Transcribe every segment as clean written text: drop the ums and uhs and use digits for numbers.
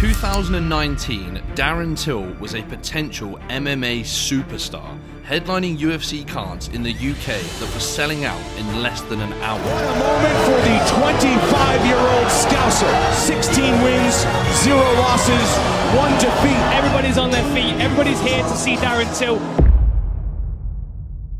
2019, Darren Till was a potential MMA superstar, headlining UFC cards in the UK that was selling out in less than an hour. What a moment for the 25-year-old Scouser. 16 wins, 0 losses, 1 defeat. Everybody's on their feet. Everybody's here to see Darren Till.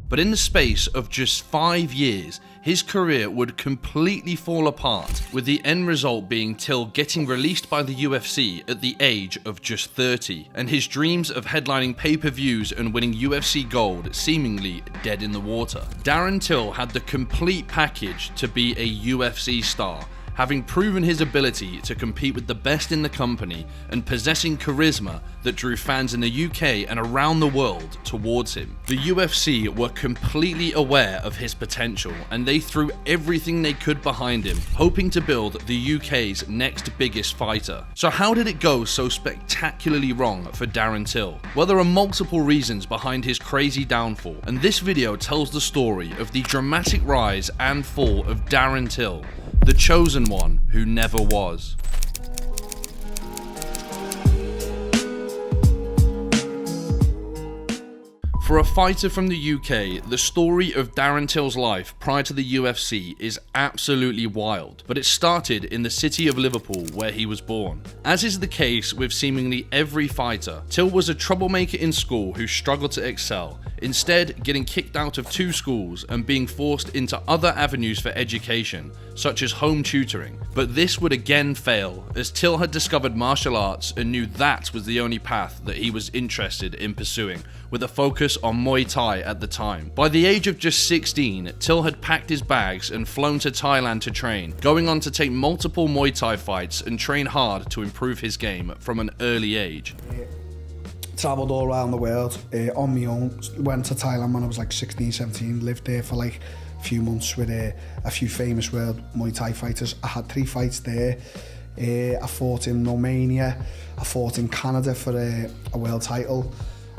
But in the space of just 5 years, his career would completely fall apart, with the end result being Till getting released by the UFC at the age of just 30, and his dreams of headlining pay-per-views and winning UFC gold seemingly dead in the water. Darren Till had the complete package to be a UFC star, having proven his ability to compete with the best in the company and possessing charisma that drew fans in the UK and around the world towards him. The UFC were completely aware of his potential, and they threw everything they could behind him, hoping to build the UK's next biggest fighter. So how did it go so spectacularly wrong for Darren Till? Well, there are multiple reasons behind his crazy downfall, and this video tells the story of the dramatic rise and fall of Darren Till, the chosen one who never was. For a fighter from the UK, the story of Darren Till's life prior to the UFC is absolutely wild, but it started in the city of Liverpool where he was born. As is the case with seemingly every fighter, Till was a troublemaker in school who struggled to excel, instead getting kicked out of 2 schools and being forced into other avenues for education, such as home tutoring. But this would again fail, as Till had discovered martial arts and knew that was the only path that he was interested in pursuing, with a focus on Muay Thai at the time. By the age of just 16, Till had packed his bags and flown to Thailand to train, going on to take multiple Muay Thai fights and train hard to improve his game from an early age. Travelled all around the world on my own. Went to Thailand when I was like 16, 17, lived there for like a few months with a few famous world Muay Thai fighters. I had 3 fights there. I fought in Romania, I fought in Canada for a world title.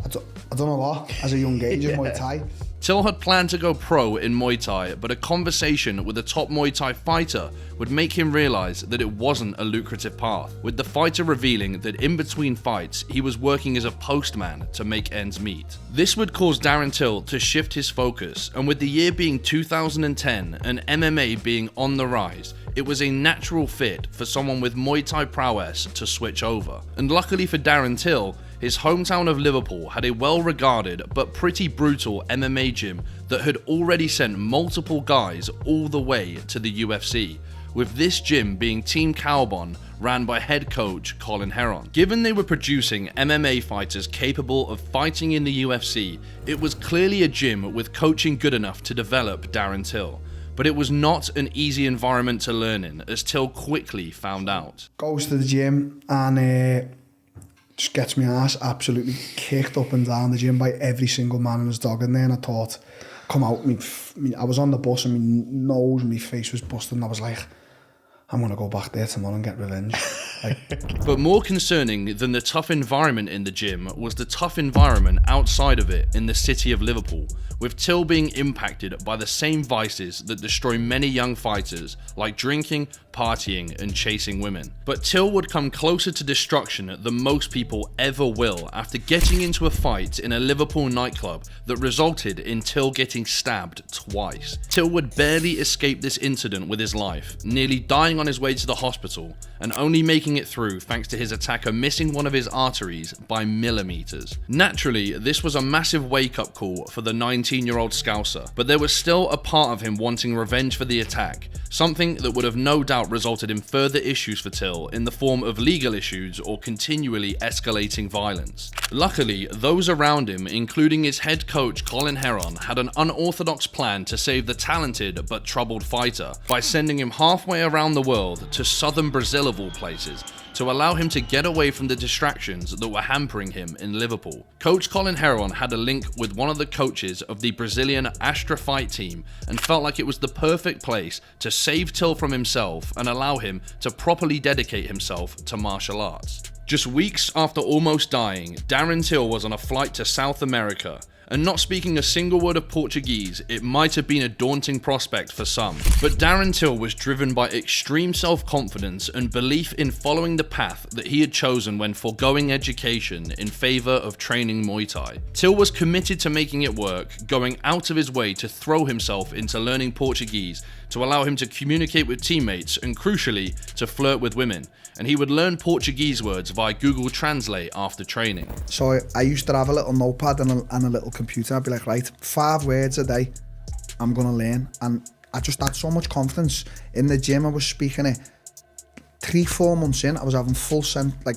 I done a lot as a young age in Muay Thai. Till had planned to go pro in Muay Thai, but a conversation with a top Muay Thai fighter would make him realise that it wasn't a lucrative path, with the fighter revealing that in between fights he was working as a postman to make ends meet. This would cause Darren Till to shift his focus, and with the year being 2010 and MMA being on the rise, it was a natural fit for someone with Muay Thai prowess to switch over. And luckily for Darren Till, his hometown of Liverpool had a well-regarded but pretty brutal MMA gym that had already sent multiple guys all the way to the UFC, with this gym being Team Cowbon, ran by head coach Colin Heron. Given they were producing MMA fighters capable of fighting in the UFC, it was clearly a gym with coaching good enough to develop Darren Till. But it was not an easy environment to learn in, as Till quickly found out. Goes to the gym and just gets my ass absolutely kicked up and down the gym by every single man and his dog in there, and I thought, come out, I was on the bus and my nose and my face was busted, and I was like, I'm going to go back there tomorrow and get revenge. But more concerning than the tough environment in the gym was the tough environment outside of it in the city of Liverpool, with Till being impacted by the same vices that destroy many young fighters, like drinking, partying and chasing women. But Till would come closer to destruction than most people ever will after getting into a fight in a Liverpool nightclub that resulted in Till getting stabbed twice. Till would barely escape this incident with his life, nearly dying on his way to the hospital, and only making it through thanks to his attacker missing one of his arteries by millimeters. Naturally, this was a massive wake-up call for the 19-year-old Scouser, but there was still a part of him wanting revenge for the attack, something that would have no doubt resulted in further issues for Till in the form of legal issues or continually escalating violence. Luckily, those around him, including his head coach Colin Heron, had an unorthodox plan to save the talented but troubled fighter by sending him halfway around the world to southern Brazil of all places, to allow him to get away from the distractions that were hampering him in Liverpool. Coach Colin Heron had a link with one of the coaches of the Brazilian Astra fight team and felt like it was the perfect place to save Till from himself and allow him to properly dedicate himself to martial arts. Just weeks after almost dying, Darren Till was on a flight to South America, and not speaking a single word of Portuguese, it might have been a daunting prospect for some. But Darren Till was driven by extreme self-confidence and belief in following the path that he had chosen when foregoing education in favour of training Muay Thai. Till was committed to making it work, going out of his way to throw himself into learning Portuguese to allow him to communicate with teammates and, crucially, to flirt with women. And he would learn Portuguese words via Google Translate after training. So I used to have a little notepad and a little computer. I'd be like, right, 5 words a day I'm gonna learn. And I just had so much confidence. In the gym I was speaking it 3-4 months in, I was having full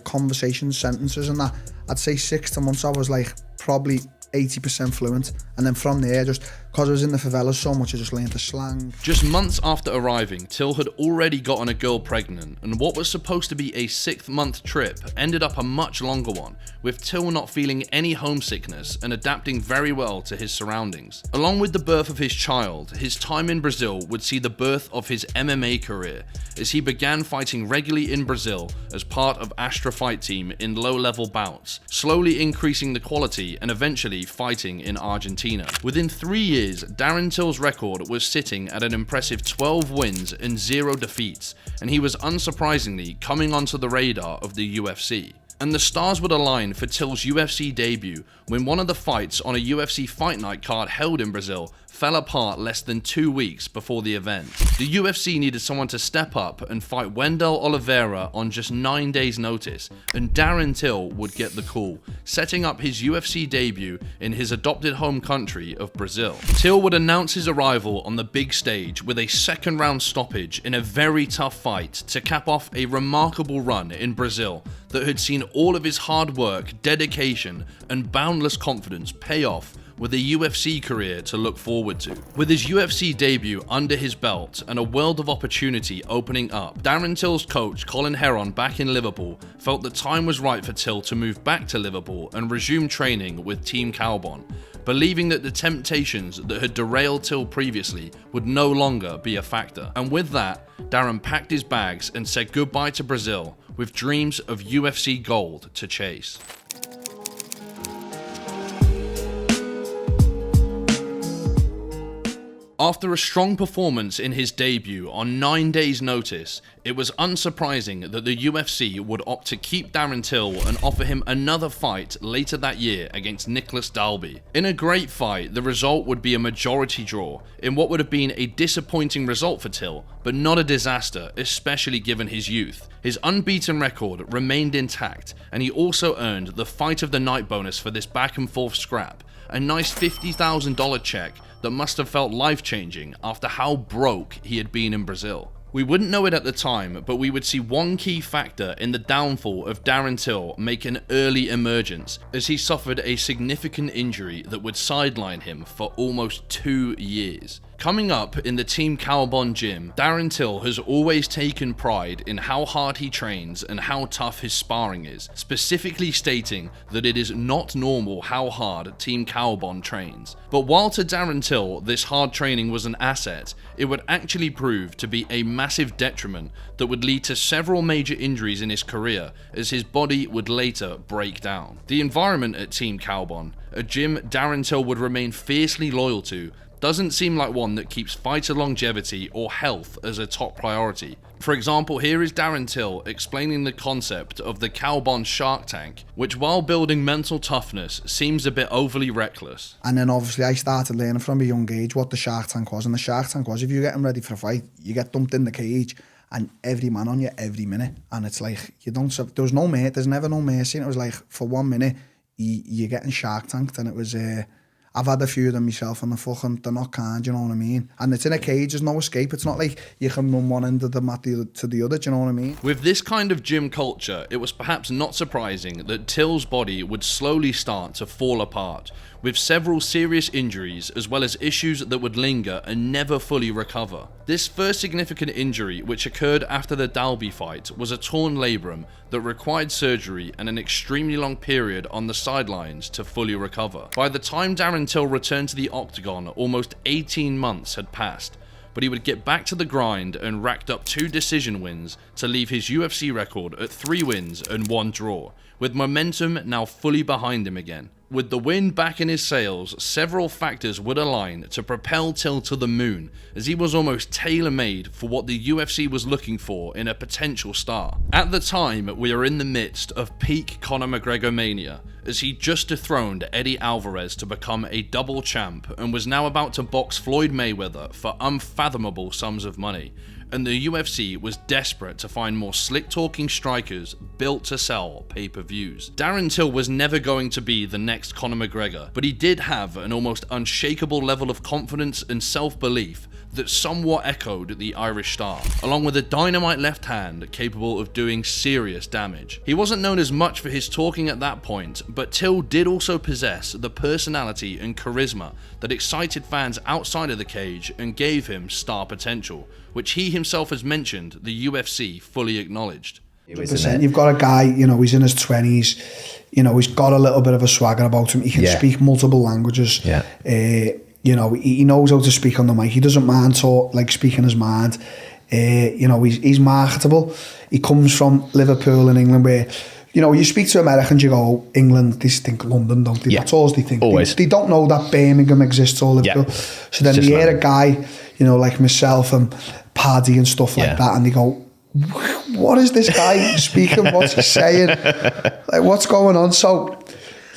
conversations, sentences and that. I'd say 6 months I was like probably 80% fluent, and then from there, just because I was in the favelas so much, I just learned the slang. Just months after arriving, Till had already gotten a girl pregnant, and what was supposed to be a 6-month trip ended up a much longer one, with Till not feeling any homesickness and adapting very well to his surroundings. Along with the birth of his child, his time in Brazil would see the birth of his MMA career, as he began fighting regularly in Brazil as part of Astra Fight Team in low-level bouts, slowly increasing the quality and eventually fighting in Argentina. Within 3 years, Darren Till's record was sitting at an impressive 12 wins and 0 defeats, and he was unsurprisingly coming onto the radar of the UFC. And the stars would align for Till's UFC debut when one of the fights on a UFC Fight Night card held in Brazil fell apart less than 2 weeks before the event. The UFC needed someone to step up and fight Wendell Oliveira on just 9 days' notice, and Darren Till would get the call, setting up his UFC debut in his adopted home country of Brazil. Till would announce his arrival on the big stage with a second-round stoppage in a very tough fight to cap off a remarkable run in Brazil that had seen all of his hard work, dedication, and boundless confidence pay off with a UFC career to look forward to. With his UFC debut under his belt and a world of opportunity opening up, Darren Till's coach Colin Heron back in Liverpool felt the time was right for Till to move back to Liverpool and resume training with Team Kaobon, believing that the temptations that had derailed Till previously would no longer be a factor. And with that, Darren packed his bags and said goodbye to Brazil, with dreams of UFC gold to chase. After a strong performance in his debut on 9 days' notice, it was unsurprising that the UFC would opt to keep Darren Till and offer him another fight later that year against Nicholas Dalby. In a great fight, the result would be a majority draw, in what would have been a disappointing result for Till, but not a disaster, especially given his youth. His unbeaten record remained intact, and he also earned the Fight of the Night bonus for this back-and-forth scrap, a nice $50,000 check that must have felt life-changing after how broke he had been in Brazil. We wouldn't know it at the time, but we would see one key factor in the downfall of Darren Till make an early emergence, as he suffered a significant injury that would sideline him for almost 2 years. Coming up in the Team Kaobon gym, Darren Till has always taken pride in how hard he trains and how tough his sparring is, specifically stating that it is not normal how hard Team Kaobon trains. But while to Darren Till this hard training was an asset, it would actually prove to be a massive detriment that would lead to several major injuries in his career, as his body would later break down. The environment at Team Kaobon, a gym Darren Till would remain fiercely loyal to, doesn't seem like one that keeps fighter longevity or health as a top priority. For example, here is Darren Till explaining the concept of the Kaobon Shark Tank, which while building mental toughness seems a bit overly reckless. And then obviously I started learning from a young age what the Shark Tank was, and the Shark Tank was, if you're getting ready for a fight, you get dumped in the cage and every man on you every minute, and it's like there's never no mercy, and it was like for 1 minute you're getting Shark Tanked, and it was I've had a few of them myself, and they're not kind, you know what I mean? And it's in a cage, there's no escape. It's not like you can run one end of the mat to the other, do you know what I mean? With this kind of gym culture, it was perhaps not surprising that Till's body would slowly start to fall apart, with several serious injuries as well as issues that would linger and never fully recover. This first significant injury, which occurred after the Dalby fight, was a torn labrum that required surgery and an extremely long period on the sidelines to fully recover. By the time Darren Till returned to the octagon, almost 18 months had passed, but he would get back to the grind and racked up 2 decision wins to leave his UFC record at 3 wins and 1 draw, with momentum now fully behind him again. With the wind back in his sails, several factors would align to propel Till to the moon, as he was almost tailor-made for what the UFC was looking for in a potential star. At the time, we are in the midst of peak Conor McGregor mania, as he just dethroned Eddie Alvarez to become a double champ and was now about to box Floyd Mayweather for unfathomable sums of money. And the UFC was desperate to find more slick-talking strikers built to sell pay-per-views. Darren Till was never going to be the next Conor McGregor, but he did have an almost unshakable level of confidence and self-belief that somewhat echoed the Irish star, along with a dynamite left hand capable of doing serious damage. He wasn't known as much for his talking at that point, but Till did also possess the personality and charisma that excited fans outside of the cage and gave him star potential, which he himself has mentioned the UFC fully acknowledged. 100%. You've got a guy, you know, he's in his 20s, you know, he's got a little bit of a swagger about him. He can speak multiple languages. You know, he knows how to speak on the mic. He doesn't mind speaking his mind. You know, he's marketable. He comes from Liverpool in England, where, you know, you speak to Americans, you go, England, they think London, don't they? That's all they think. Always. They don't know that Birmingham exists or Liverpool. So then they hear a guy, you know, like myself and Paddy and stuff like that, and they go, what is this guy speaking? What's he saying? Like, what's going on? So,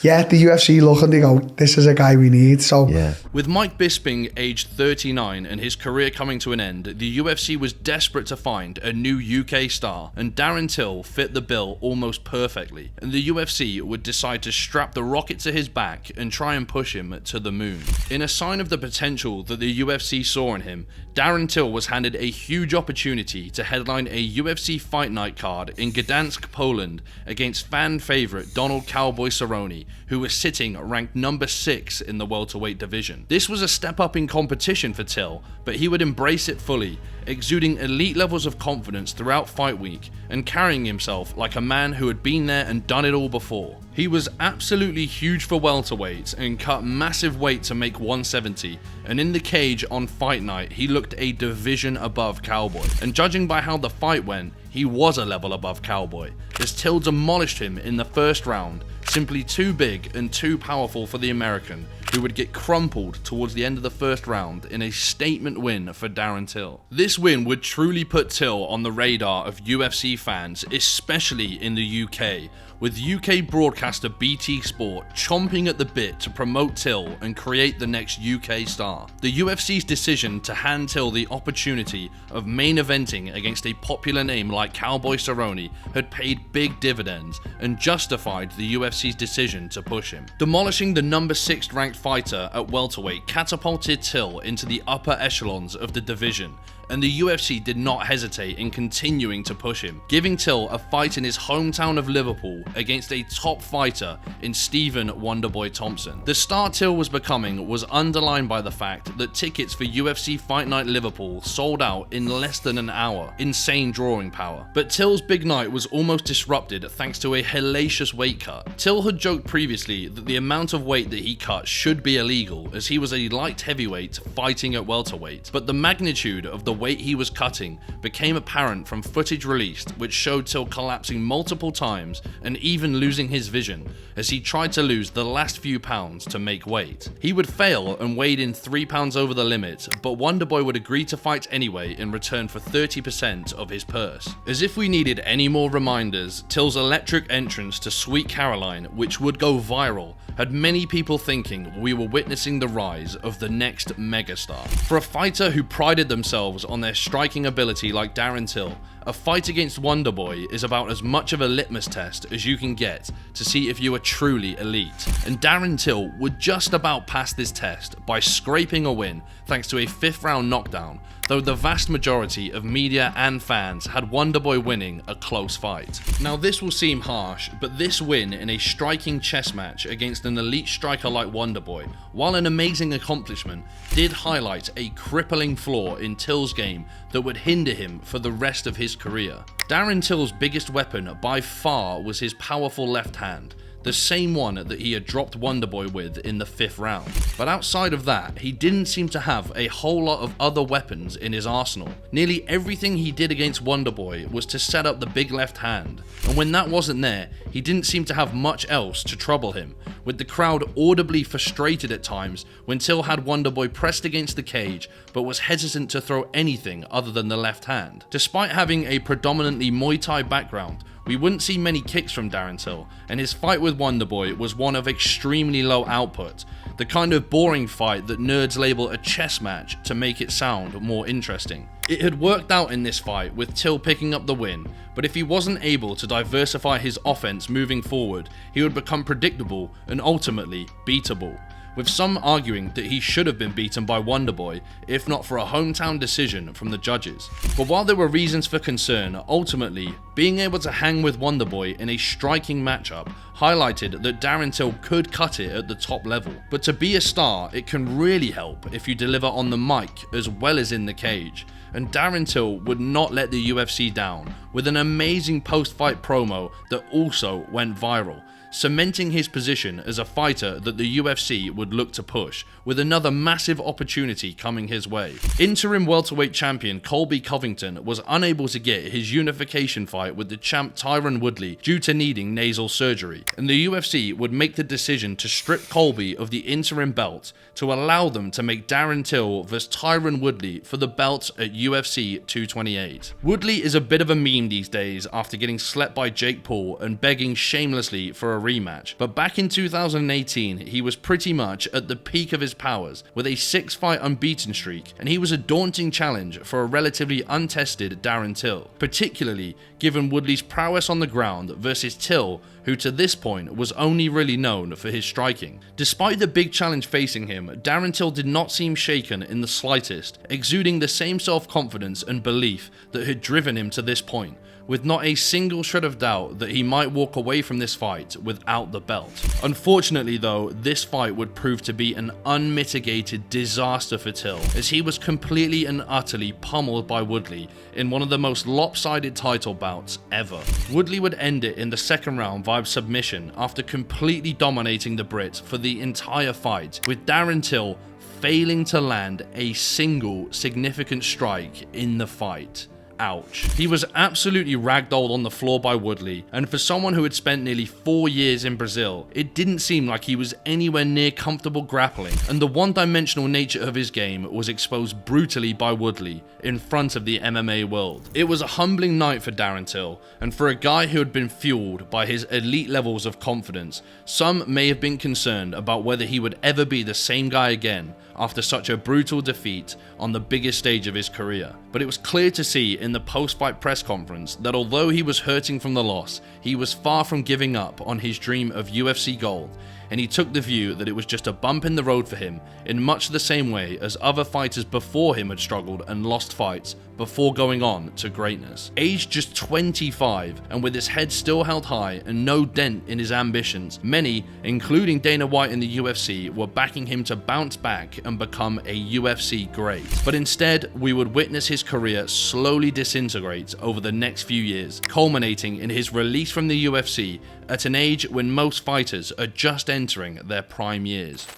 yeah, the UFC look and they go, this is a guy we need. So with Mike Bisping aged 39 and his career coming to an end, the UFC was desperate to find a new UK star, and Darren Till fit the bill almost perfectly, and the UFC would decide to strap the rocket to his back and try and push him to the moon. In a sign of the potential that the UFC saw in him, Darren Till was handed a huge opportunity to headline a UFC Fight Night card in Gdansk, Poland, against fan favourite Donald Cowboy Cerrone, who was sitting ranked number 6 in the welterweight division. This was a step up in competition for Till, but he would embrace it fully, exuding elite levels of confidence throughout fight week and carrying himself like a man who had been there and done it all before. He was absolutely huge for welterweights and cut massive weight to make 170, and in the cage on fight night he looked a division above Cowboy, and judging by how the fight went, he was a level above Cowboy, as Till demolished him in the first round, simply too big and too powerful for the American, who would get crumpled towards the end of the first round in a statement win for Darren Till. This win would truly put Till on the radar of UFC fans, especially in the UK, with UK broadcaster BT Sport chomping at the bit to promote Till and create the next UK star. The UFC's decision to hand Till the opportunity of main eventing against a popular name like Cowboy Cerrone had paid big dividends and justified the UFC's decision to push him. Demolishing the number 6 ranked fighter at welterweight catapulted Till into the upper echelons of the division, and the UFC did not hesitate in continuing to push him, giving Till a fight in his hometown of Liverpool against a top fighter in Stephen Wonderboy Thompson. The star Till was becoming was underlined by the fact that tickets for UFC Fight Night Liverpool sold out in less than an hour. Insane drawing power. But Till's big night was almost disrupted thanks to a hellacious weight cut. Till had joked previously that the amount of weight that he cut should be illegal, as he was a light heavyweight fighting at welterweight, but the magnitude of the weight he was cutting became apparent from footage released, which showed Till collapsing multiple times and even losing his vision as he tried to lose the last few pounds to make weight. He would fail and weighed in 3 pounds over the limit, but Wonderboy would agree to fight anyway in return for 30% of his purse. As if we needed any more reminders, Till's electric entrance to Sweet Caroline, which would go viral, had many people thinking we were witnessing the rise of the next megastar. For a fighter who prided themselves on their striking ability like Darren Till, a fight against Wonderboy is about as much of a litmus test as you can get to see if you are truly elite. And Darren Till would just about pass this test by scraping a win thanks to a 5th round knockdown, though the vast majority of media and fans had Wonderboy winning a close fight. Now this will seem harsh, but this win in a striking chess match against an elite striker like Wonderboy, while an amazing accomplishment, did highlight a crippling flaw in Till's game that would hinder him for the rest of his career. Darren Till's biggest weapon by far was his powerful left hand. the same one that he had dropped Wonderboy with in the 5th round. But outside of that, he didn't seem to have a whole lot of other weapons in his arsenal. Nearly everything he did against Wonderboy was to set up the big left hand, and when that wasn't there, he didn't seem to have much else to trouble him, with the crowd audibly frustrated at times when Till had Wonderboy pressed against the cage but was hesitant to throw anything other than the left hand. Despite having a predominantly Muay Thai background, we wouldn't see many kicks from Darren Till, and his fight with Wonderboy was one of extremely low output, the kind of boring fight that nerds label a chess match to make it sound more interesting. It had worked out in this fight with Till picking up the win, but if he wasn't able to diversify his offense moving forward, he would become predictable and ultimately beatable, with some arguing that he should have been beaten by Wonderboy if not for a hometown decision from the judges. But while there were reasons for concern, ultimately, being able to hang with Wonderboy in a striking matchup highlighted that Darren Till could cut it at the top level. But to be a star, it can really help if you deliver on the mic as well as in the cage, and Darren Till would not let the UFC down with an amazing post-fight promo that also went viral, cementing his position as a fighter that the UFC would look to push, with another massive opportunity coming his way. Interim welterweight champion Colby Covington was unable to get his unification fight with the champ Tyron Woodley due to needing nasal surgery, and the UFC would make the decision to strip Colby of the interim belt to allow them to make Darren Till vs Tyron Woodley for the belt at UFC 228. Woodley is a bit of a meme these days after getting slept by Jake Paul and begging shamelessly for a rematch, but back in 2018 he was pretty much at the peak of his powers with a 6-fight unbeaten streak, and he was a daunting challenge for a relatively untested Darren Till, particularly given Woodley's prowess on the ground versus Till, who to this point was only really known for his striking. Despite the big challenge facing him, Darren Till did not seem shaken in the slightest, exuding the same self-confidence and belief that had driven him to this point, with not a single shred of doubt that he might walk away from this fight without the belt. Unfortunately though, this fight would prove to be an unmitigated disaster for Till, as he was completely and utterly pummeled by Woodley in one of the most lopsided title bouts ever. Woodley would end it in the 2nd round via submission after completely dominating the Brit for the entire fight, with Darren Till failing to land a single significant strike in the fight. Ouch. He was absolutely ragdolled on the floor by Woodley, and for someone who had spent nearly 4 years in Brazil, it didn't seem like he was anywhere near comfortable grappling, and the one-dimensional nature of his game was exposed brutally by Woodley in front of the MMA world. It was a humbling night for Darren Till, and for a guy who had been fueled by his elite levels of confidence, some may have been concerned about whether he would ever be the same guy again after such a brutal defeat on the biggest stage of his career. But it was clear to see in the post-fight press conference that although he was hurting from the loss, he was far from giving up on his dream of UFC gold, and he took the view that it was just a bump in the road for him in much the same way as other fighters before him had struggled and lost fights before going on to greatness. Aged just 25 and with his head still held high and no dent in his ambitions, many, including Dana White in the UFC, were backing him to bounce back and become a UFC great. But instead, we would witness his career slowly disintegrate over the next few years, culminating in his release from the UFC at an age when most fighters are just entering their prime years.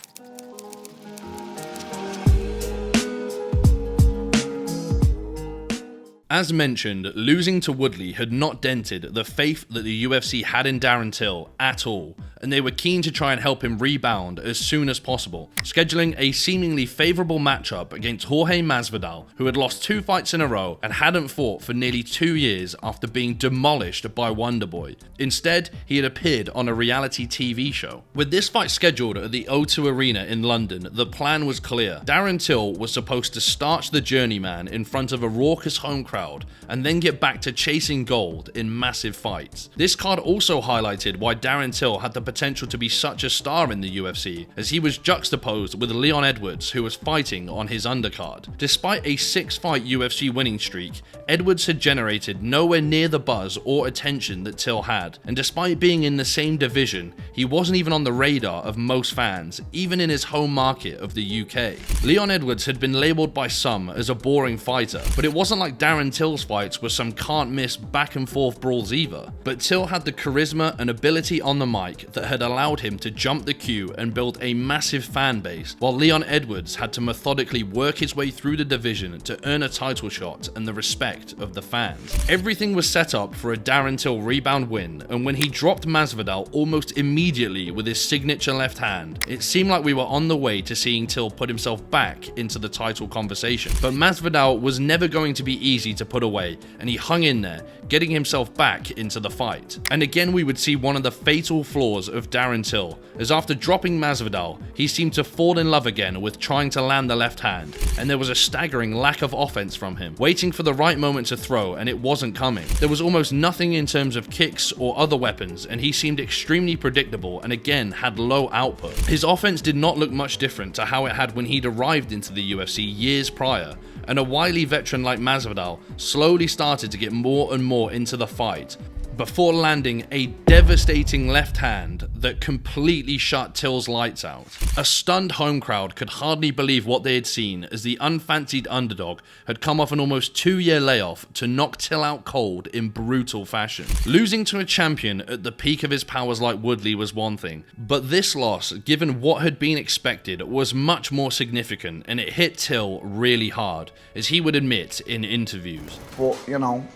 As mentioned, losing to Woodley had not dented the faith that the UFC had in Darren Till at all, and they were keen to try and help him rebound as soon as possible, scheduling a seemingly favourable matchup against Jorge Masvidal, who had lost 2 fights in a row and hadn't fought for nearly 2 years after being demolished by Wonderboy. Instead, he had appeared on a reality TV show. With this fight scheduled at the O2 Arena in London, the plan was clear. Darren Till was supposed to starch the journeyman in front of a raucous home crowd and then get back to chasing gold in massive fights. This card also highlighted why Darren Till had the potential to be such a star in the UFC, as he was juxtaposed with Leon Edwards, who was fighting on his undercard. Despite a 6-fight UFC winning streak, Edwards had generated nowhere near the buzz or attention that Till had, and despite being in the same division, he wasn't even on the radar of most fans, even in his home market of the UK. Leon Edwards had been labelled by some as a boring fighter, but it wasn't like Darren Darren Till's fights were some can't miss back and forth brawls either, but Till had the charisma and ability on the mic that had allowed him to jump the queue and build a massive fan base, while Leon Edwards had to methodically work his way through the division to earn a title shot and the respect of the fans. Everything was set up for a Darren Till rebound win, and when he dropped Masvidal almost immediately with his signature left hand, it seemed like we were on the way to seeing Till put himself back into the title conversation. But Masvidal was never going to be easy to put away, and he hung in there, getting himself back into the fight. And again we would see one of the fatal flaws of Darren Till, as after dropping Masvidal, he seemed to fall in love again with trying to land the left hand, and there was a staggering lack of offense from him, waiting for the right moment to throw, and it wasn't coming. There was almost nothing in terms of kicks or other weapons, and he seemed extremely predictable and again had low output. His offense did not look much different to how it had when he'd arrived into the UFC years prior, and a wily veteran like Masvidal slowly started to get more and more into the fight, before landing a devastating left hand that completely shut Till's lights out. A stunned home crowd could hardly believe what they had seen, as the unfancied underdog had come off an almost 2-year layoff to knock Till out cold in brutal fashion. Losing to a champion at the peak of his powers like Woodley was one thing, but this loss, given what had been expected, was much more significant, and it hit Till really hard, as he would admit in interviews. But, you know,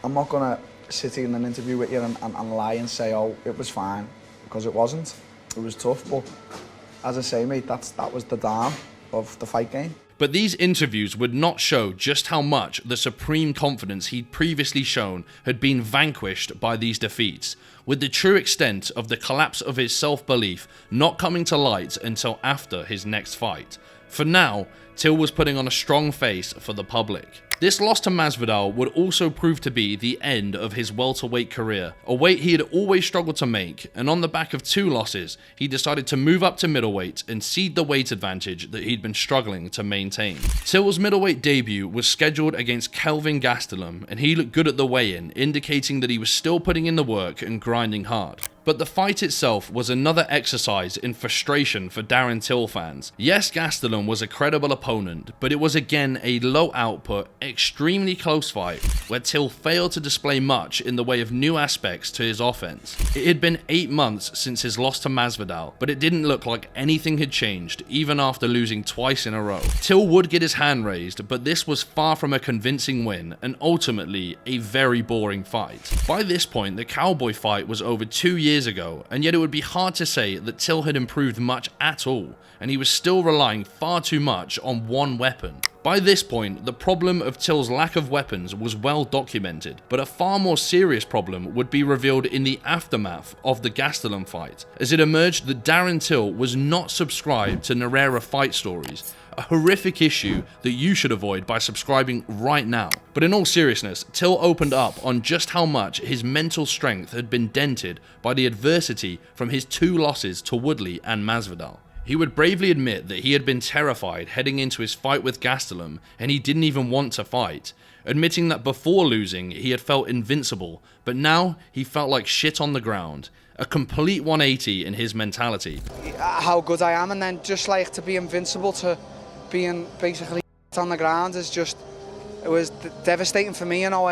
I'm not gonna sit in an interview with you and lie and say, oh, it was fine, because it wasn't. It was tough, but as I say, mate, that was the dawn of the fight game. But these interviews would not show just how much the supreme confidence he'd previously shown had been vanquished by these defeats, with the true extent of the collapse of his self-belief not coming to light until after his next fight. For now, Till was putting on a strong face for the public. This loss to Masvidal would also prove to be the end of his welterweight career, a weight he had always struggled to make, and on the back of 2 losses, he decided to move up to middleweight and cede the weight advantage that he'd been struggling to maintain. Till's middleweight debut was scheduled against Kelvin Gastelum, and he looked good at the weigh-in, indicating that he was still putting in the work and grinding hard. But the fight itself was another exercise in frustration for Darren Till fans. Yes, Gastelum was a credible opponent, but it was again a low output, extremely close fight, where Till failed to display much in the way of new aspects to his offense. It had been 8 months since his loss to Masvidal, but it didn't look like anything had changed, even after losing twice in a row. Till would get his hand raised, but this was far from a convincing win, and ultimately a very boring fight. By this point, the Cowboy fight was over 2 years ago, and yet it would be hard to say that Till had improved much at all, and he was still relying far too much on one weapon. By this point, the problem of Till's lack of weapons was well documented, but a far more serious problem would be revealed in the aftermath of the Gastelum fight, as it emerged that Darren Till was not subscribed to Narera fight stories, a horrific issue that you should avoid by subscribing right now. But in all seriousness, Till opened up on just how much his mental strength had been dented by the adversity from his 2 losses to Woodley and Masvidal. He would bravely admit that he had been terrified heading into his fight with Gastelum, and he didn't even want to fight, admitting that before losing he had felt invincible, but now he felt like shit on the ground. A complete 180 in his mentality. How good I am, and then just like to be invincible to being basically on the ground is just, it was devastating for me, you know.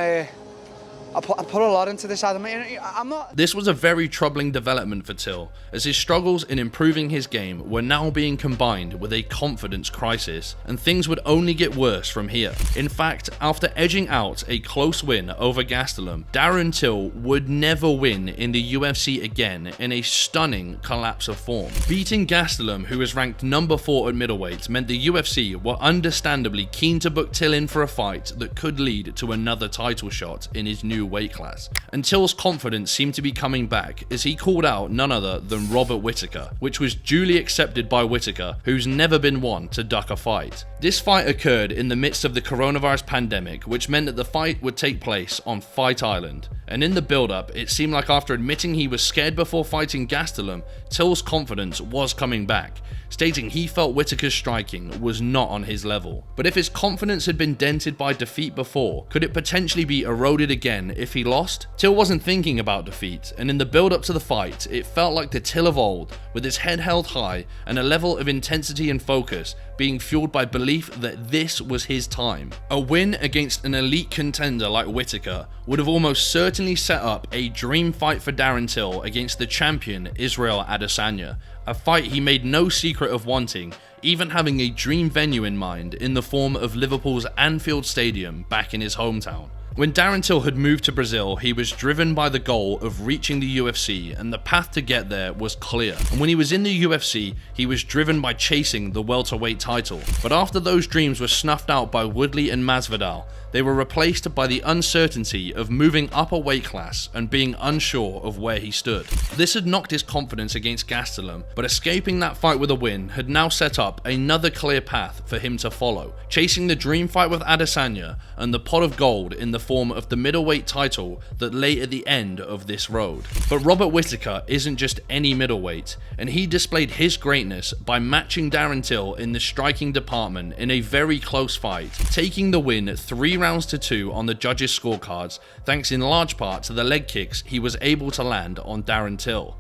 I put a lot into this, Adam. I'm not... This was a very troubling development for Till, as his struggles in improving his game were now being combined with a confidence crisis, and things would only get worse from here. In fact, after edging out a close win over Gastelum, Darren Till would never win in the UFC again in a stunning collapse of form. Beating Gastelum, who was ranked number 4 at middleweight, meant the UFC were understandably keen to book Till in for a fight that could lead to another title shot in his new weight class. And Till's confidence seemed to be coming back as he called out none other than Robert Whittaker, which was duly accepted by Whittaker, who's never been one to duck a fight. This fight occurred in the midst of the coronavirus pandemic, which meant that the fight would take place on Fight Island. And in the build-up, it seemed like after admitting he was scared before fighting Gastelum, Till's confidence was coming back, stating he felt Whittaker's striking was not on his level. But if his confidence had been dented by defeat before, could it potentially be eroded again if he lost? Till wasn't thinking about defeat, and in the build-up to the fight, it felt like the Till of old, with his head held high and a level of intensity and focus being fueled by belief that this was his time. A win against an elite contender like Whittaker would have almost certainly set up a dream fight for Darren Till against the champion Israel Adesanya, a fight he made no secret of wanting, even having a dream venue in mind in the form of Liverpool's Anfield Stadium back in his hometown. When Darren Till had moved to Brazil, he was driven by the goal of reaching the UFC, and the path to get there was clear. And when he was in the UFC, he was driven by chasing the welterweight title. But after those dreams were snuffed out by Woodley and Masvidal, they were replaced by the uncertainty of moving up a weight class and being unsure of where he stood. This had knocked his confidence against Gastelum, but escaping that fight with a win had now set up another clear path for him to follow, chasing the dream fight with Adesanya and the pot of gold in the form of the middleweight title that lay at the end of this road. But Robert Whittaker isn't just any middleweight, and he displayed his greatness by matching Darren Till in the striking department in a very close fight, taking the win 3 rounds to 2 on the judges' scorecards, thanks in large part to the leg kicks he was able to land on Darren Till.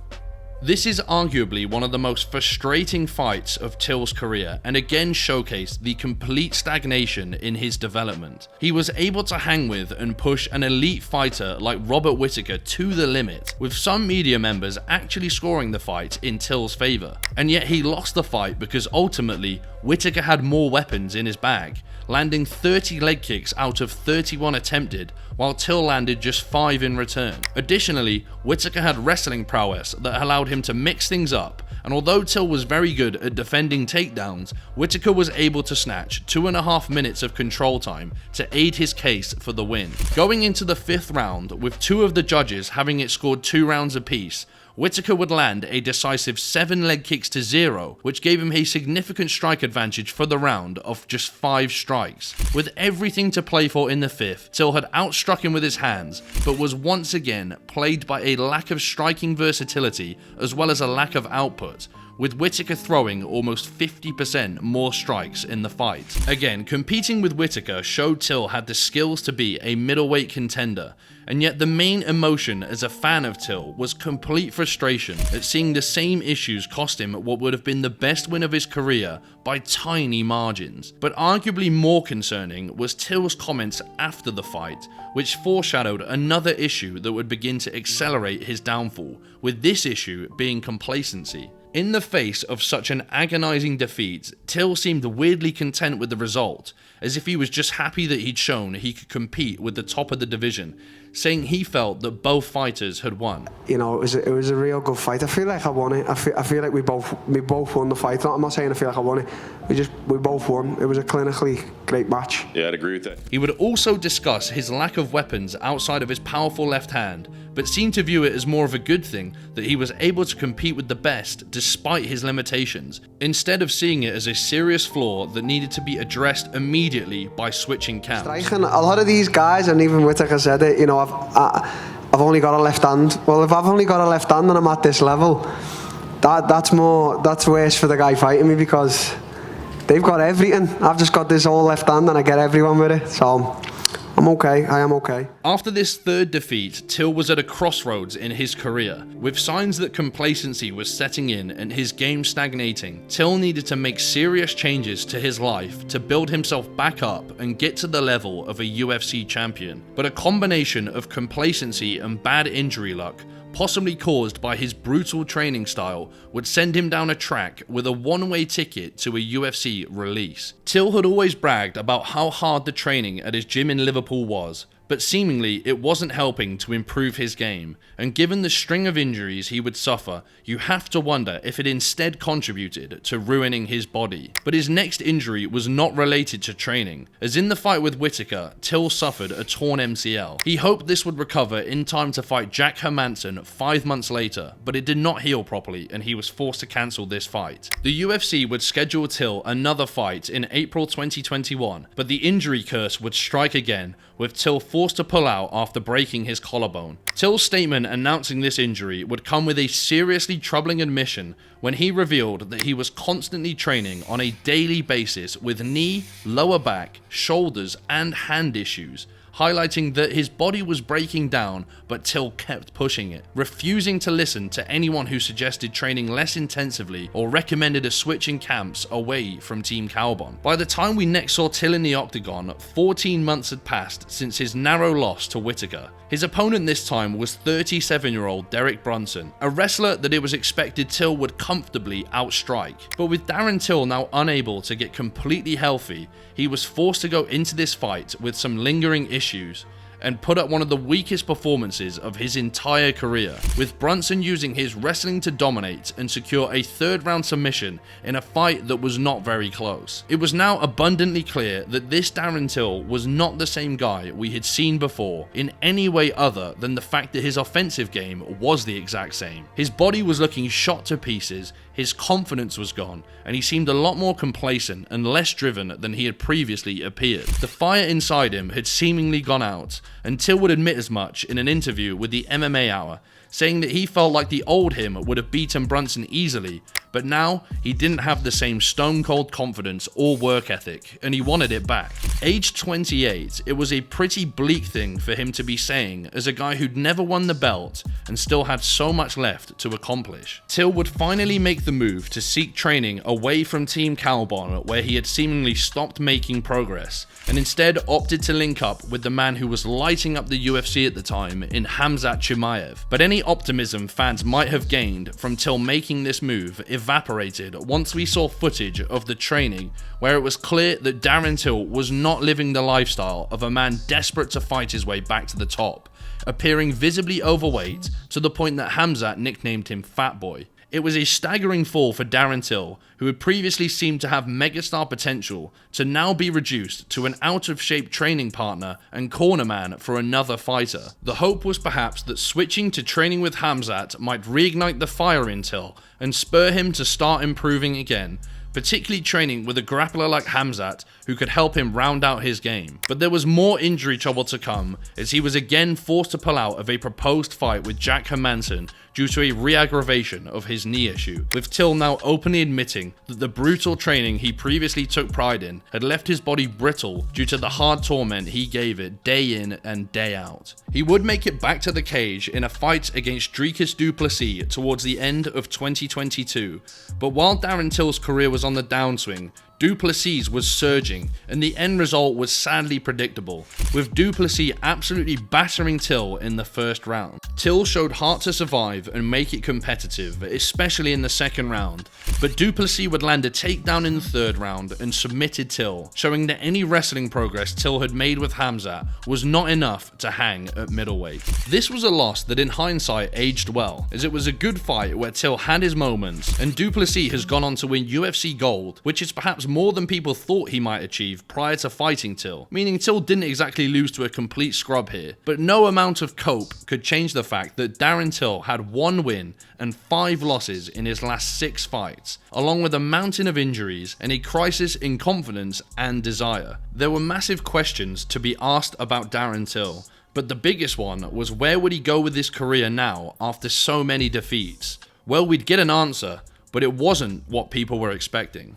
This is arguably one of the most frustrating fights of Till's career, and again showcased the complete stagnation in his development. He was able to hang with and push an elite fighter like Robert Whittaker to the limit, with some media members actually scoring the fight in Till's favour. And yet he lost the fight because ultimately Whittaker had more weapons in his bag, landing 30 leg kicks out of 31 attempted, while Till landed just 5 in return. Additionally, Whittaker had wrestling prowess that allowed him to mix things up, and although Till was very good at defending takedowns, Whittaker was able to snatch 2.5 minutes of control time to aid his case for the win. Going into the 5th round, with 2 of the judges having it scored 2 rounds apiece, Whittaker would land a decisive 7 leg kicks to 0, which gave him a significant strike advantage for the round of just 5 strikes. With everything to play for in the 5th, Till had outstruck him with his hands, but was once again plagued by a lack of striking versatility as well as a lack of output, with Whittaker throwing almost 50% more strikes in the fight. Again, competing with Whittaker showed Till had the skills to be a middleweight contender, and yet the main emotion as a fan of Till was complete frustration at seeing the same issues cost him what would have been the best win of his career by tiny margins. But arguably more concerning was Till's comments after the fight, which foreshadowed another issue that would begin to accelerate his downfall, with this issue being complacency. In the face of such an agonizing defeat, Till seemed weirdly content with the result, as if he was just happy that he'd shown he could compete with the top of the division, saying he felt that both fighters had won. You know, it was a real good fight. I feel like I won it. I feel like we both won the fight. I'm not saying I feel like I won it. We both won. It was a clinically great match. Yeah, I'd agree with that. He would also discuss his lack of weapons outside of his powerful left hand, but seemed to view it as more of a good thing that he was able to compete with the best despite his limitations, instead of seeing it as a serious flaw that needed to be addressed immediately by switching camps. Striking, a lot of these guys, and even Whittaker said it, you know, I've only got a left hand. Well, if I've only got a left hand and I'm at this level, that's worse for the guy fighting me, because they've got everything. I've just got this whole left hand and I get everyone with it. So I'm okay. I am okay. After this 3rd defeat, Till was at a crossroads in his career. With signs that complacency was setting in and his game stagnating, Till needed to make serious changes to his life to build himself back up and get to the level of a UFC champion. But a combination of complacency and bad injury luck, possibly caused by his brutal training style, would send him down a track with a one-way ticket to a UFC release. Till had always bragged about how hard the training at his gym in Liverpool was, but seemingly it wasn't helping to improve his game, and given the string of injuries he would suffer, you have to wonder if it instead contributed to ruining his body. But his next injury was not related to training, as in the fight with Whittaker, Till suffered a torn MCL. He hoped this would recover in time to fight Jack Hermansson 5 months later, but it did not heal properly and he was forced to cancel this fight. The UFC would schedule Till another fight in April 2021, but the injury curse would strike again, with Till forced to pull out after breaking his collarbone. Till's statement announcing this injury would come with a seriously troubling admission when he revealed that he was constantly training on a daily basis with knee, lower back, shoulders, and hand issues, highlighting that his body was breaking down, but Till kept pushing it, refusing to listen to anyone who suggested training less intensively or recommended a switch in camps away from Team Kaobon. By the time we next saw Till in the octagon, 14 months had passed since his narrow loss to Whittaker. His opponent this time was 37-year-old Derek Brunson, a wrestler that it was expected Till would comfortably outstrike. But with Darren Till now unable to get completely healthy, he was forced to go into this fight with some lingering issues and put up one of the weakest performances of his entire career, with Brunson using his wrestling to dominate and secure a third-round submission in a fight that was not very close. It was now abundantly clear that this Darren Till was not the same guy we had seen before in any way other than the fact that his offensive game was the exact same. His body was looking shot to pieces, his confidence was gone, and he seemed a lot more complacent and less driven than he had previously appeared. The fire inside him had seemingly gone out, and Till would admit as much in an interview with the MMA Hour, saying that he felt like the old him would have beaten Brunson easily, but now he didn't have the same stone-cold confidence or work ethic, and he wanted it back. Aged 28, it was a pretty bleak thing for him to be saying as a guy who'd never won the belt and still had so much left to accomplish. Till would finally make the move to seek training away from Team Kaobon, where he had seemingly stopped making progress, and instead opted to link up with the man who was lighting up the UFC at the time in Khamzat Chimaev. But any optimism fans might have gained from Till making this move evaporated once we saw footage of the training where it was clear that Darren Till was not living the lifestyle of a man desperate to fight his way back to the top, appearing visibly overweight to the point that Khamzat nicknamed him Fat Boy. It was a staggering fall for Darren Till, who had previously seemed to have megastar potential, to now be reduced to an out-of-shape training partner and cornerman for another fighter. The hope was perhaps that switching to training with Khamzat might reignite the fire in Till and spur him to start improving again, particularly training with a grappler like Khamzat who could help him round out his game. But there was more injury trouble to come, as he was again forced to pull out of a proposed fight with Jack Hermansson due to a re-aggravation of his knee issue, with Till now openly admitting that the brutal training he previously took pride in had left his body brittle due to the hard torment he gave it day in and day out. He would make it back to the cage in a fight against Dricus du Plessis towards the end of 2022, but while Darren Till's career was on the downswing, du Plessis was surging, and the end result was sadly predictable, with du Plessis absolutely battering Till in the first round. Till showed heart to survive and make it competitive, especially in the second round, but du Plessis would land a takedown in the third round and submitted Till, showing that any wrestling progress Till had made with Khamzat was not enough to hang at middleweight. This was a loss that in hindsight aged well, as it was a good fight where Till had his moments, and du Plessis has gone on to win UFC Gold, which is perhaps more than people thought he might achieve prior to fighting Till, meaning Till didn't exactly lose to a complete scrub here. But no amount of cope could change the fact that Darren Till had 1 win and 5 losses in his last 6 fights, along with a mountain of injuries and a crisis in confidence and desire. There were massive questions to be asked about Darren Till, but the biggest one was where would he go with his career now after so many defeats? Well, we'd get an answer, but it wasn't what people were expecting.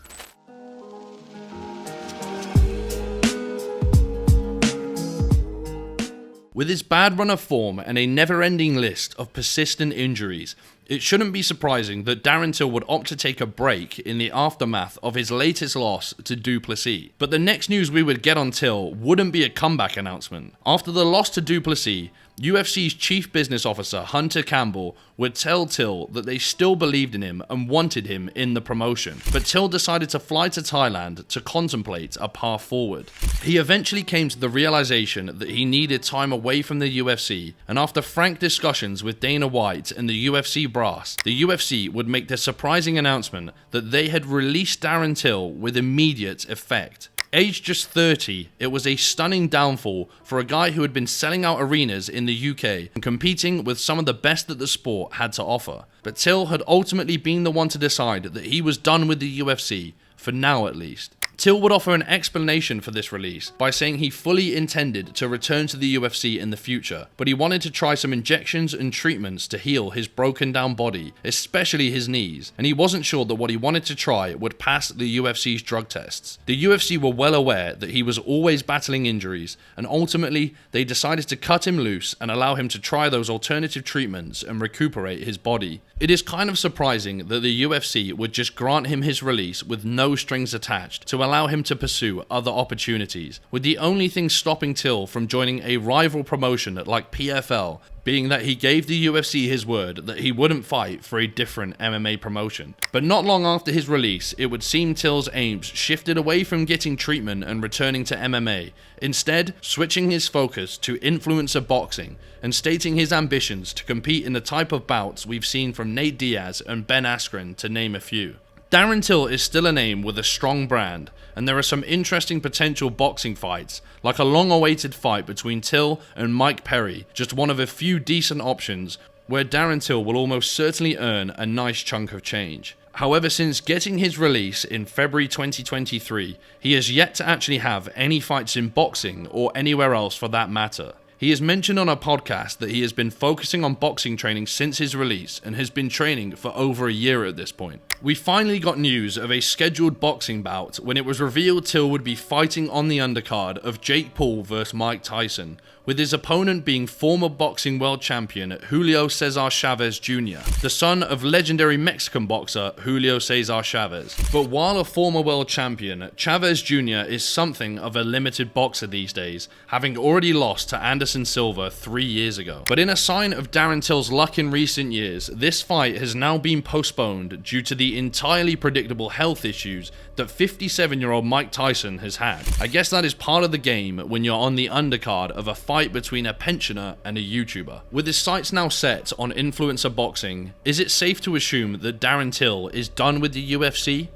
With his bad run of form and a never-ending list of persistent injuries, it shouldn't be surprising that Darren Till would opt to take a break in the aftermath of his latest loss to du Plessis. But the next news we would get on Till wouldn't be a comeback announcement. After the loss to du Plessis, UFC's chief business officer Hunter Campbell would tell Till that they still believed in him and wanted him in the promotion, but Till decided to fly to Thailand to contemplate a path forward. He eventually came to the realization that he needed time away from the UFC, and after frank discussions with Dana White and the UFC brass, the UFC would make the surprising announcement that they had released Darren Till with immediate effect. Aged just 30, it was a stunning downfall for a guy who had been selling out arenas in the UK and competing with some of the best that the sport had to offer. But Till had ultimately been the one to decide that he was done with the UFC, for now at least. Till would offer an explanation for this release by saying he fully intended to return to the UFC in the future, but he wanted to try some injections and treatments to heal his broken down body, especially his knees, and he wasn't sure that what he wanted to try would pass the UFC's drug tests. The UFC were well aware that he was always battling injuries, and ultimately they decided to cut him loose and allow him to try those alternative treatments and recuperate his body. It is kind of surprising that the UFC would just grant him his release with no strings attached to allow him to pursue other opportunities, with the only thing stopping Till from joining a rival promotion like PFL being that he gave the UFC his word that he wouldn't fight for a different MMA promotion. But not long after his release, it would seem Till's aims shifted away from getting treatment and returning to MMA, instead switching his focus to influencer boxing and stating his ambitions to compete in the type of bouts we've seen from Nate Diaz and Ben Askren, to name a few. Darren Till is still a name with a strong brand, and there are some interesting potential boxing fights, like a long-awaited fight between Till and Mike Perry, just one of a few decent options where Darren Till will almost certainly earn a nice chunk of change. However, since getting his release in February 2023, he has yet to actually have any fights in boxing or anywhere else for that matter. He has mentioned on a podcast that he has been focusing on boxing training since his release and has been training for over a year at this point. We finally got news of a scheduled boxing bout when it was revealed Till would be fighting on the undercard of Jake Paul vs Mike Tyson, with his opponent being former boxing world champion Julio Cesar Chavez Jr., the son of legendary Mexican boxer Julio Cesar Chavez. But while a former world champion, Chavez Jr. is something of a limited boxer these days, having already lost to Anderson Silva 3 years ago. But in a sign of Darren Till's luck in recent years, this fight has now been postponed due to the entirely predictable health issues that 57-year-old Mike Tyson has had. I guess that is part of the game when you're on the undercard of a fight between a pensioner and a YouTuber. With his sights now set on influencer boxing, is it safe to assume that Darren Till is done with the UFC?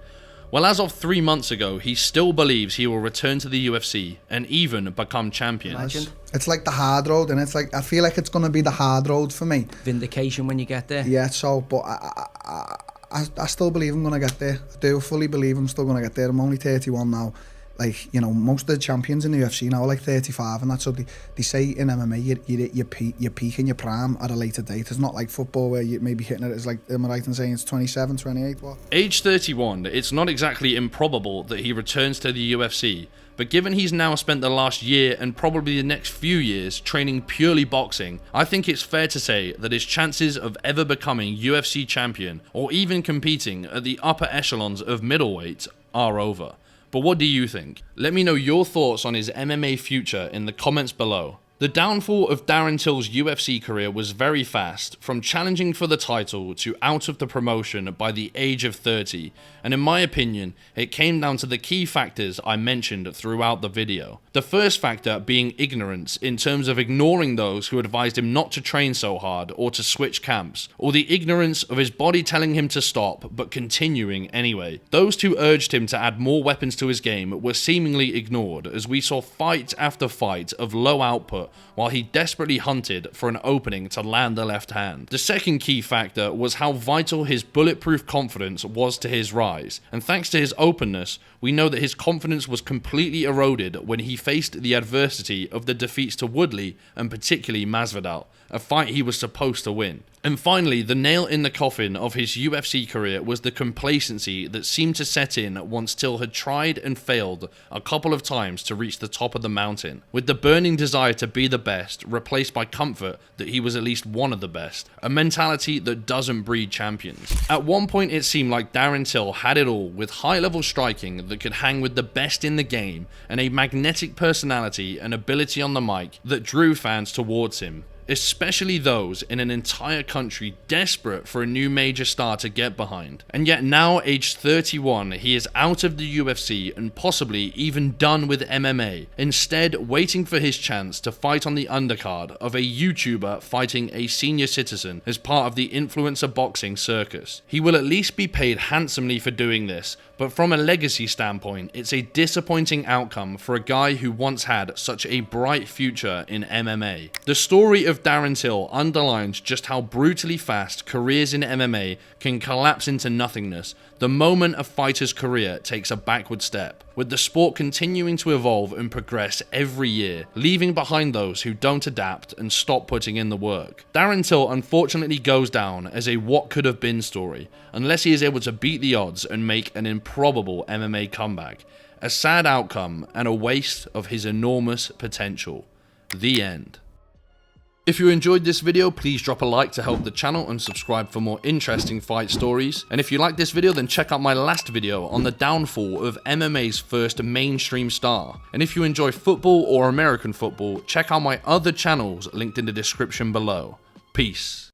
Well, as of 3 months ago, he still believes he will return to the UFC and even become champion. It's like the hard road, and it's like, I feel like it's going to be the hard road for me. Vindication when you get there. Yeah, so, but I still believe I'm going to get there. I do fully believe I'm still going to get there. I'm only 31 now. Like, you know, most of the champions in the UFC now are like 35, and that's what they say in MMA, you peak in your prime at a later date. It's not like football where you may be hitting it. It's like, am I right in saying it's 27, 28, what? Age 31, it's not exactly improbable that he returns to the UFC, but given he's now spent the last year and probably the next few years training purely boxing, I think it's fair to say that his chances of ever becoming UFC champion or even competing at the upper echelons of middleweight are over. But what do you think? Let me know your thoughts on his MMA future in the comments below. The downfall of Darren Till's UFC career was very fast, from challenging for the title to out of the promotion by the age of 30, and in my opinion, it came down to the key factors I mentioned throughout the video. The first factor being ignorance, in terms of ignoring those who advised him not to train so hard or to switch camps, or the ignorance of his body telling him to stop but continuing anyway. Those who urged him to add more weapons to his game were seemingly ignored, as we saw fight after fight of low output while he desperately hunted for an opening to land the left hand. The second key factor was how vital his bulletproof confidence was to his rise, and thanks to his openness, we know that his confidence was completely eroded when he faced the adversity of the defeats to Woodley and particularly Masvidal, a fight he was supposed to win. And finally, the nail in the coffin of his UFC career was the complacency that seemed to set in once Till had tried and failed a couple of times to reach the top of the mountain, with the burning desire to be the best replaced by comfort that he was at least one of the best, a mentality that doesn't breed champions. At one point it seemed like Darren Till had it all, with high-level striking that could hang with the best in the game and a magnetic personality and ability on the mic that drew fans towards him, especially those in an entire country desperate for a new major star to get behind. And yet now, aged 31, he is out of the UFC and possibly even done with MMA, instead waiting for his chance to fight on the undercard of a YouTuber fighting a senior citizen as part of the influencer boxing circus. He will at least be paid handsomely for doing this, but from a legacy standpoint, it's a disappointing outcome for a guy who once had such a bright future in MMA. The story of Darren Till underlines just how brutally fast careers in MMA can collapse into nothingness the moment a fighter's career takes a backward step, with the sport continuing to evolve and progress every year, leaving behind those who don't adapt and stop putting in the work. Darren Till unfortunately goes down as a what could have been story, unless he is able to beat the odds and make an improbable MMA comeback. A sad outcome and a waste of his enormous potential. The end. If you enjoyed this video, please drop a like to help the channel and subscribe for more interesting fight stories. And if you like this video, then check out my last video on the downfall of MMA's first mainstream star. And if you enjoy football or American football, check out my other channels linked in the description below. Peace.